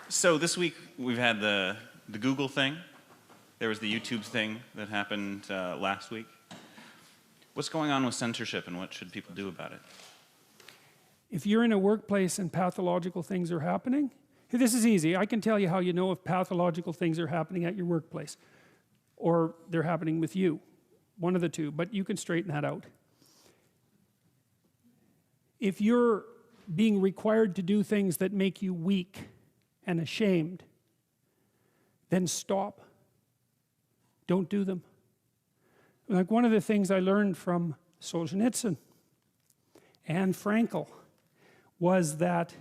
So this week we've had the Google thing. There was the YouTube thing that happened last week. What's going on with censorship and what should people do about it? If you're in a workplace and pathological things are happening, this is easy. I can tell you how you know if pathological things are happening at your workplace or they're happening with you. One of the two, but you can straighten that out. If you're being required to do things that make you weak and ashamed, then stop. Don't do them. Like one of the things I learned from Solzhenitsyn and Frankl was that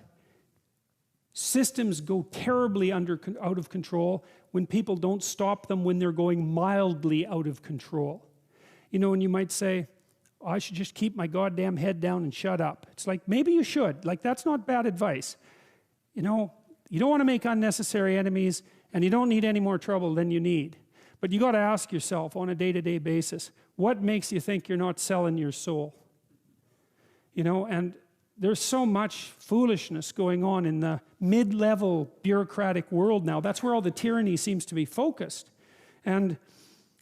systems go terribly out of control when people don't stop them when they're going mildly out of control. You know, and you might say, oh, I should just keep my goddamn head down and shut up. It's like, maybe you should. Like, that's not bad advice. You know, you don't want to make unnecessary enemies, and you don't need any more trouble than you need. But you got to ask yourself on a day-to-day basis, what makes you think you're not selling your soul? You know, and there's so much foolishness going on in the mid-level bureaucratic world now. That's where all the tyranny seems to be focused. And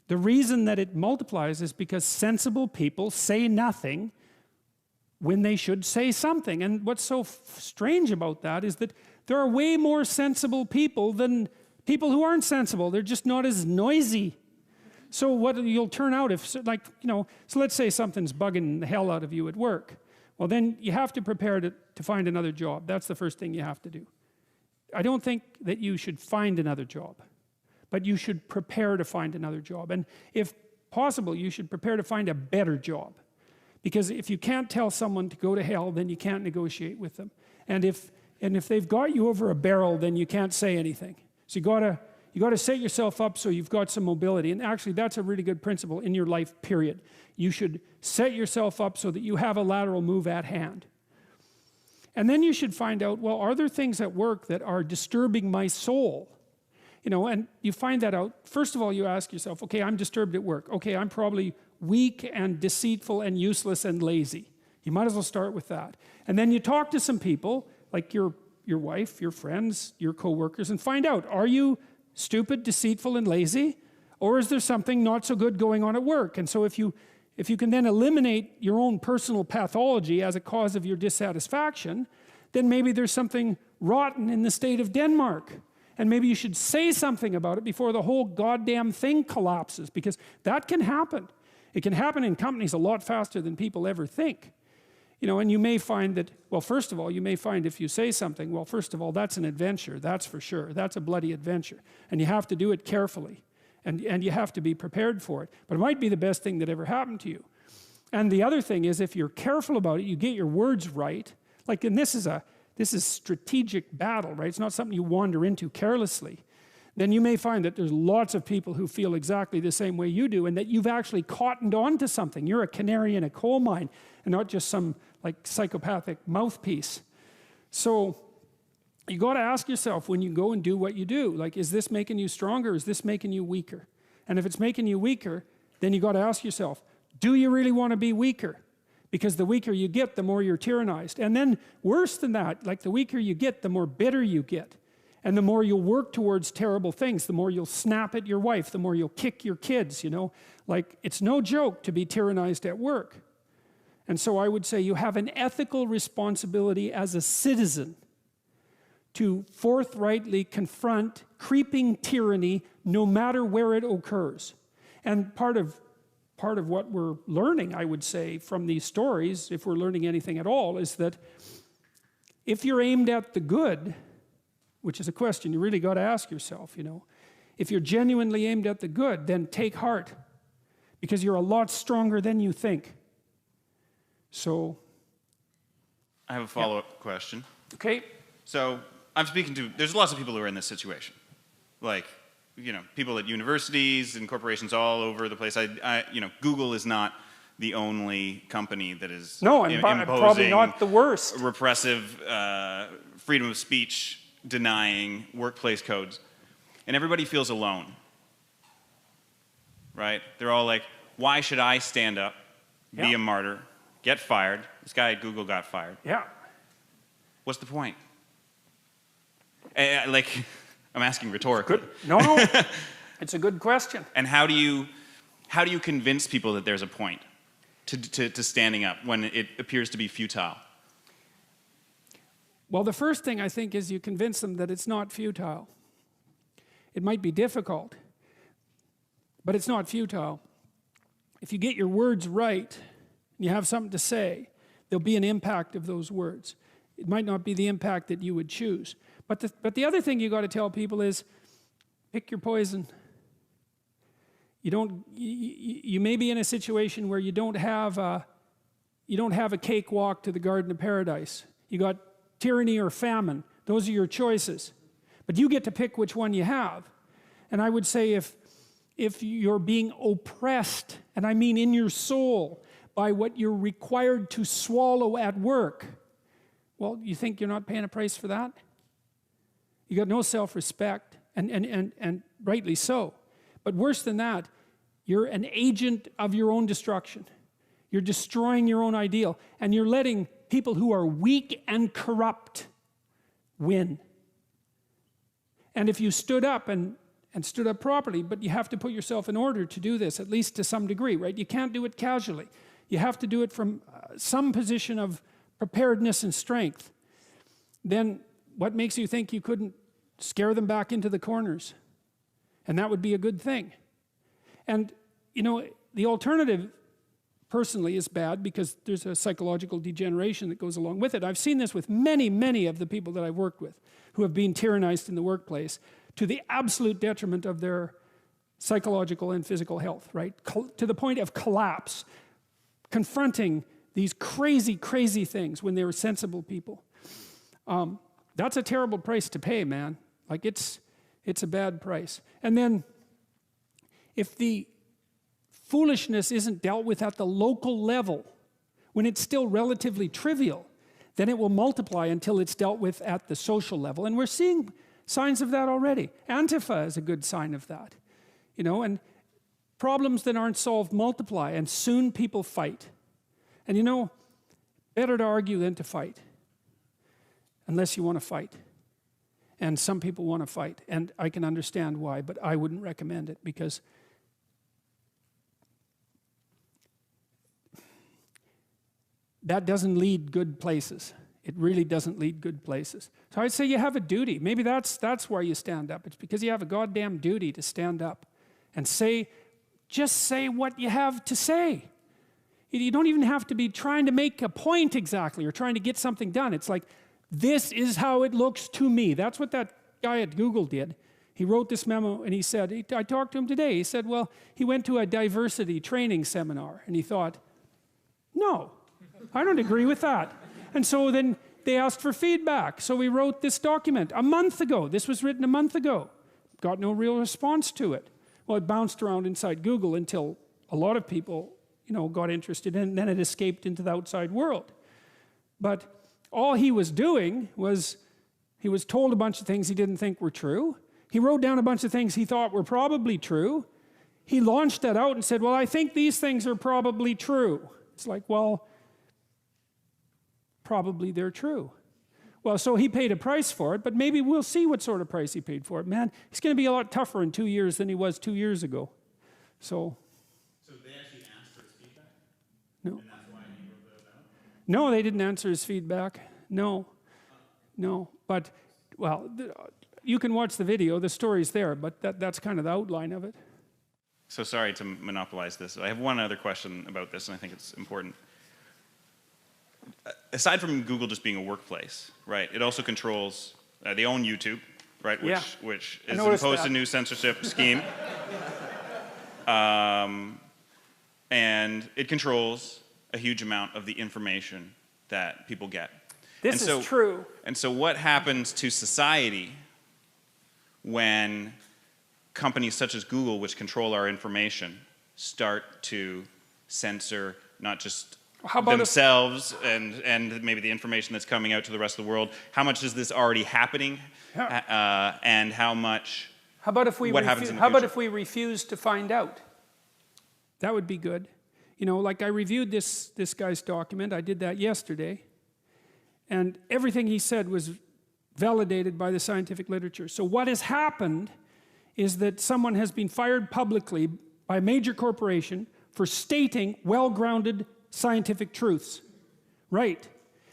the reason that it multiplies is because sensible people say nothing when they should say something. And what's so strange about that is that there are way more sensible people than people who aren't sensible. They're just not as noisy. So what you'll turn out if, like, you know, so let's say something's bugging the hell out of you at work. Well, then you have to prepare to find another job. That's the first thing you have to do. I don't think that you should find another job, but you should prepare to find another job. And if possible, you should prepare to find a better job. Because if you can't tell someone to go to hell, then you can't negotiate with them. And if they've got you over a barrel, then you can't say anything. So you gotta set yourself up so you've got some mobility. And actually, that's a really good principle in your life, period. You should set yourself up so that you have a lateral move at hand. And then you should find out, well, are there things at work that are disturbing my soul? You know, and you find that out. First of all, you ask yourself, okay, I'm disturbed at work. Okay, I'm probably weak and deceitful and useless and lazy. You might as well start with that. And then you talk to some people, like your wife, your friends, your coworkers, and find out, are you stupid, deceitful, and lazy? Or is there something not so good going on at work? And so if you can then eliminate your own personal pathology as a cause of your dissatisfaction, then maybe there's something rotten in the state of Denmark. And maybe you should say something about it before the whole goddamn thing collapses, because that can happen. It can happen in companies a lot faster than people ever think. You know, and you may find that, well, first of all, you may find if you say something, well, first of all, that's an adventure, that's for sure. That's a bloody adventure. And you have to do it carefully. And you have to be prepared for it. But it might be the best thing that ever happened to you. And the other thing is, if you're careful about it, you get your words right. Like, and this is strategic battle, right? It's not something you wander into carelessly. Then you may find that there's lots of people who feel exactly the same way you do, and that you've actually cottoned on to something. You're a canary in a coal mine, and not just some like psychopathic mouthpiece. So you got to ask yourself when you go and do what you do, like, is this making you stronger? Is this making you weaker? And if it's making you weaker, then you got to ask yourself, do you really want to be weaker? Because the weaker you get, the more you're tyrannized. And then worse than that, like the weaker you get, the more bitter you get. And the more you'll work towards terrible things, the more you'll snap at your wife, the more you'll kick your kids, you know. Like, it's no joke to be tyrannized at work. And so I would say you have an ethical responsibility as a citizen to forthrightly confront creeping tyranny no matter where it occurs. And part of what we're learning, I would say, from these stories, if we're learning anything at all, is that if you're aimed at the good, which is a question you really got to ask yourself, you know, if you're genuinely aimed at the good, then take heart, because you're a lot stronger than you think. So I have a follow-up question. Okay. So I'm speaking to, there's lots of people who are in this situation. Like, you know, people at universities and corporations all over the place. You know, Google is not the only company that is imposing probably not the worst. Repressive freedom of speech denying workplace codes. And everybody feels alone. Right? They're all like, why should I stand up, be a martyr, get fired? This guy at Google got fired. Yeah. What's the point? Like, I'm asking rhetorically. No, it's a good question. And how do you convince people that there's a point to standing up when it appears to be futile? Well, the first thing I think is you convince them that it's not futile. It might be difficult, but it's not futile. If you get your words right, and you have something to say, there'll be an impact of those words. It might not be the impact that you would choose. But the other thing you got to tell people is, pick your poison. You may be in a situation where you don't have a cakewalk to the Garden of Paradise. You got tyranny or famine. Those are your choices. But you get to pick which one you have. And I would say if you're being oppressed, and I mean in your soul, by what you're required to swallow at work, well, you think you're not paying a price for that? You got no self-respect, and rightly so. But worse than that, you're an agent of your own destruction. You're destroying your own ideal, and you're letting people who are weak and corrupt win. And if you stood up and stood up properly, but you have to put yourself in order to do this, at least to some degree, right? You can't do it casually. You have to do it from some position of preparedness and strength. Then what makes you think you couldn't scare them back into the corners? And that would be a good thing. And, you know, the alternative, personally, is bad because there's a psychological degeneration that goes along with it. I've seen this with many, many of the people that I've worked with who have been tyrannized in the workplace to the absolute detriment of their psychological and physical health, right? To the point of collapse, confronting these crazy, crazy things when they were sensible people. That's a terrible price to pay, man. Like, it's a bad price. And then, if the foolishness isn't dealt with at the local level, when it's still relatively trivial, then it will multiply until it's dealt with at the social level. And we're seeing signs of that already. Antifa is a good sign of that. You know, and problems that aren't solved multiply, and soon people fight. And you know, better to argue than to fight, unless you want to fight. And some people want to fight, and I can understand why, but I wouldn't recommend it, because that doesn't lead good places. It really doesn't lead good places. So I'd say you have a duty. Maybe that's why you stand up. It's because you have a goddamn duty to stand up and just say what you have to say. You don't even have to be trying to make a point exactly or trying to get something done. It's like, this is how it looks to me. That's what that guy at Google did. He wrote this memo and he said, I talked to him today. He said, well, he went to a diversity training seminar and he thought, no, I don't agree with that. And so then they asked for feedback. So we wrote this document a month ago. This was written a month ago. Got no real response to it. Well, it bounced around inside Google until a lot of people, you know, got interested in it, and then it escaped into the outside world. But all he was doing was he was told a bunch of things he didn't think were true. He wrote down a bunch of things he thought were probably true. He launched that out and said, well, I think these things are probably true. It's like, well, probably they're true. Well, so he paid a price for it, but maybe we'll see what sort of price he paid for it. Man, he's going to be a lot tougher in 2 years than he was 2 years ago. So they actually asked for his feedback? No. And that's why he wrote that out? No, they didn't answer his feedback. No. But, well, you can watch the video. The story's there, but that's kind of the outline of it. So sorry to monopolize this. I have one other question about this, and I think it's important. Aside from Google just being a workplace, right, it also controls, they own YouTube, right, which is imposed a new censorship scheme. And it controls a huge amount of the information that people get. This is true. And so what happens to society when companies such as Google, which control our information, start to censor not just themselves and maybe the information that's coming out to the rest of the world? How much is this already happening? And how much? How about if we refuse to find out? That would be good. You know, like I reviewed this guy's document. I did that yesterday, and everything he said was validated by the scientific literature. So what has happened is that someone has been fired publicly by a major corporation for stating well-grounded scientific truths. Right.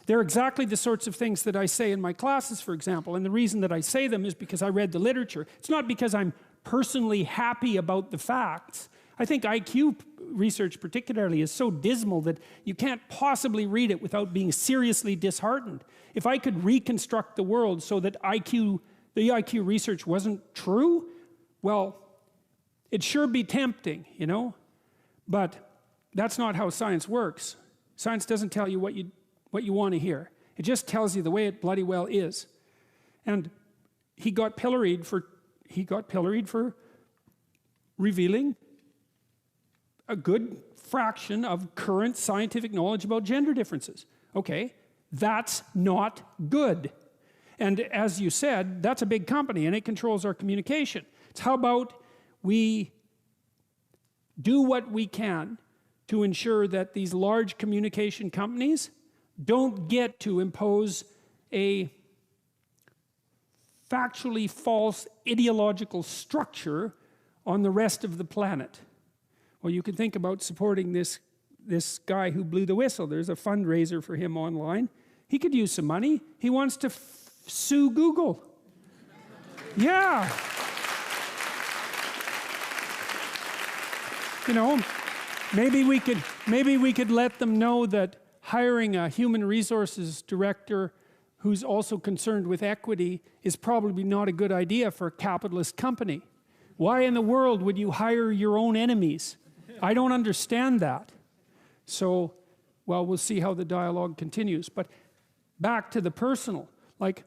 They're exactly the sorts of things that I say in my classes, for example, and the reason that I say them is because I read the literature. It's not because I'm personally happy about the facts. I think IQ research particularly is so dismal that you can't possibly read it without being seriously disheartened. If I could reconstruct the world so that the IQ research wasn't true, well, it'd sure be tempting, you know? But that's not how science works. Science doesn't tell you what you want to hear. It just tells you the way it bloody well is. And he got pilloried for revealing a good fraction of current scientific knowledge about gender differences. Okay, that's not good. And as you said, that's a big company and it controls our communication. It's how about we do what we can to ensure that these large communication companies don't get to impose a factually false ideological structure on the rest of the planet. Well, you can think about supporting this guy who blew the whistle. There's a fundraiser for him online. He could use some money. He wants to sue Google. Yeah. You know, maybe we could let them know that hiring a human resources director who's also concerned with equity is probably not a good idea for a capitalist company. Why in the world would you hire your own enemies? I don't understand that. So, well, we'll see how the dialogue continues. But back to the personal, like,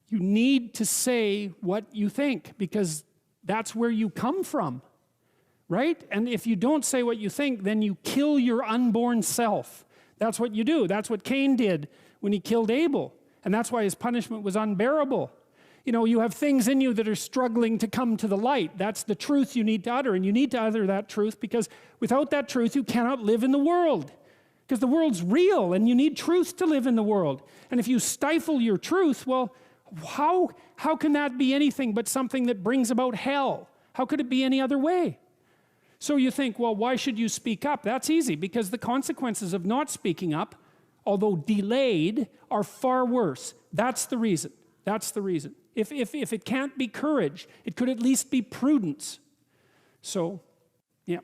you need to say what you think because that's where you come from, right? And if you don't say what you think, then you kill your unborn self. That's what you do. That's what Cain did when he killed Abel. And that's why his punishment was unbearable. You know, you have things in you that are struggling to come to the light. That's the truth you need to utter. And you need to utter that truth because without that truth, you cannot live in the world. Because the world's real and you need truth to live in the world. And if you stifle your truth, well, how can that be anything but something that brings about hell? How could it be any other way? So you think, well, why should you speak up? That's easy, because the consequences of not speaking up, although delayed, are far worse. That's the reason. That's the reason. If it can't be courage, it could at least be prudence. So, yeah.